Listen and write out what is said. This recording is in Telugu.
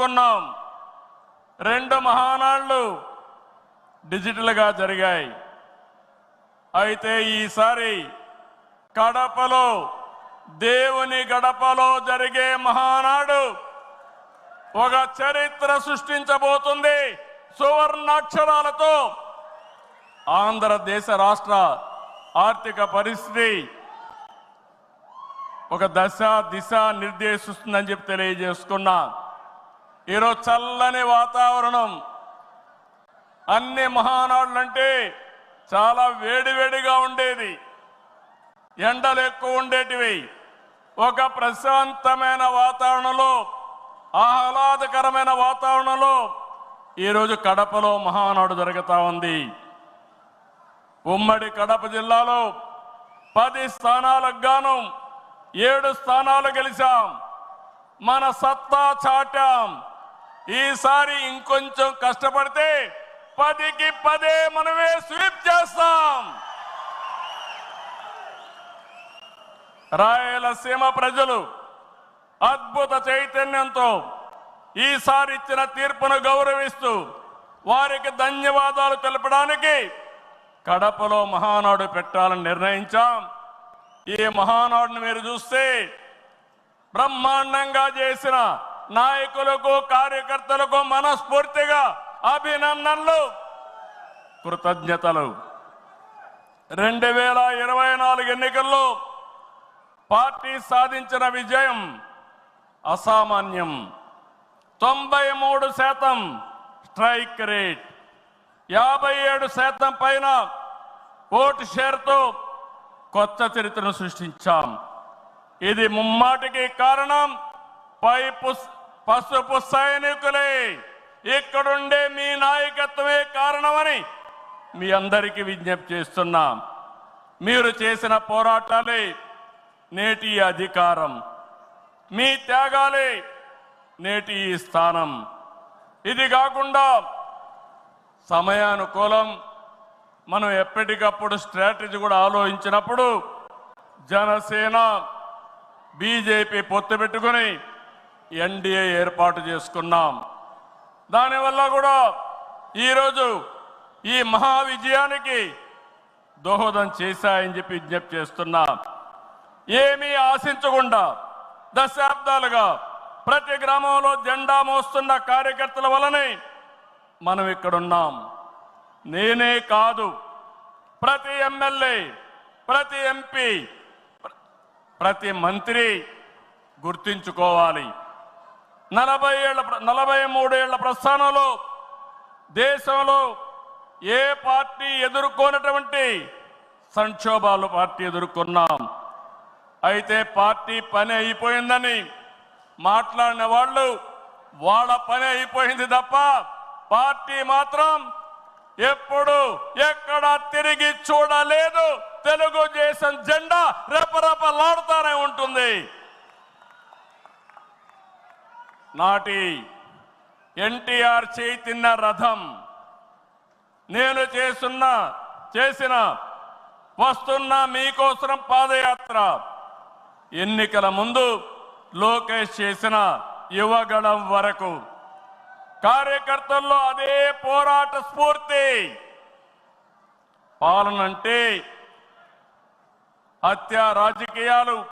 జరుపుకున్నాం. 2 మహానాళ్ళు డిజిటల్గా జరిగాయి. అయితే ఈసారి కడపలో దేవుని గడపలో జరిగే మహానాడు ఒక చరిత్ర సృష్టించబోతుంది. సువర్ణాక్షరాలతో ఆంధ్రదేశ రాష్ట్ర ఆర్థిక పరిస్థితి ఒక దిశ నిర్దేశిస్తుందని చెప్పి తెలియజేసుకున్నా. ఈరోజు చల్లని వాతావరణం. అన్ని మహానాడులంటే చాలా వేడివేడిగా ఉండేది, ఎండలు ఎక్కువ ఉండేటివి. ఒక ప్రశాంతమైన వాతావరణంలో, ఆహ్లాదకరమైన వాతావరణంలో ఈరోజు కడపలో మహానాడు జరుగుతూ ఉంది. ఉమ్మడి కడప జిల్లాలో 10 స్థానాలకు గాను 7 స్థానాలు గెలిచాం. మన సత్తా చాటాం. ఈసారి ఇంకొంచెం కష్టపడితే 10కి 10 మనమే స్వీప్ చేస్తాం. రాయలసీమ ప్రజలు అద్భుత చైతన్యంతో ఈసారి ఇచ్చిన తీర్పును గౌరవిస్తూ వారికి ధన్యవాదాలు తెలపడానికి కడపలో మహానాడు పెట్టాలని నిర్ణయించాం. ఈ మహానాడును మీరు చూస్తే బ్రహ్మాండంగా చేసిన నాయకులకు, కార్యకర్తలకు మనస్ఫూర్తిగా అభినందనలు, కృతజ్ఞతలు. 2024 ఎన్నికల్లో పార్టీ సాధించిన విజయం అసామాన్యం. 93% స్ట్రైక్ రేట్, 57% పైన ఓటు షేర్తో కొత్త చరిత్రను సృష్టించాం. ఇది ముమ్మాటికి కారణం పసుపు సైనికులే. ఇక్కడుండే మీ నాయకత్వమే కారణమని మీ అందరికీ విజ్ఞప్తి చేస్తున్నాం. మీరు చేసిన పోరాటాలే నేటి అధికారం, మీ త్యాగాలే నేటి ఈ స్థానం. ఇది కాకుండా సమయానుకూలం మనం ఎప్పటికప్పుడు స్ట్రాటజీ కూడా ఆలోచించినప్పుడు జనసేన, బీజేపీ పొత్తు పెట్టుకుని ఎన్డీఏ ఏర్పాటు చేసుకున్నాం. దానివల్ల కూడా ఈరోజు ఈ మహా విజయానికి దోహదం చేశాయని చెప్పి విజ్ఞప్తి చేస్తున్నాం. ఏమీ ఆశించకుండా దశాబ్దాలుగా ప్రతి గ్రామంలో జెండా మోస్తున్న కార్యకర్తల వల్లనే మనం ఇక్కడున్నాం. నేనే కాదు, ప్రతి ఎమ్మెల్యే, ప్రతి ఎంపీ, ప్రతి మంత్రి గుర్తించుకోవాలి. 43 ఏళ్ల ప్రస్థానంలో దేశంలో ఏ పార్టీ ఎదుర్కొన్నటువంటి సంక్షోభాలు పార్టీ ఎదుర్కొన్నాం. అయితే పార్టీ పని అయిపోయిందని మాట్లాడిన వాళ్ళు వాళ్ళ పని అయిపోయింది తప్ప పార్టీ మాత్రం ఎప్పుడు ఎక్కడ తిరిగి చూడలేదు. తెలుగుదేశం జెండా రెపరెపలాడుతూనే ఉంటుంది. నాటి ఎన్టీఆర్ చేతిన్న రథం నేను చేసిన వస్తున్న మీకోసం పాదయాత్ర, ఎన్నికల ముందు లోకేష్ చేసిన యువగళం వరకు కార్యకర్తల్లో అదే పోరాట స్ఫూర్తి. పాలన అంటే హత్య రాజకీయాలు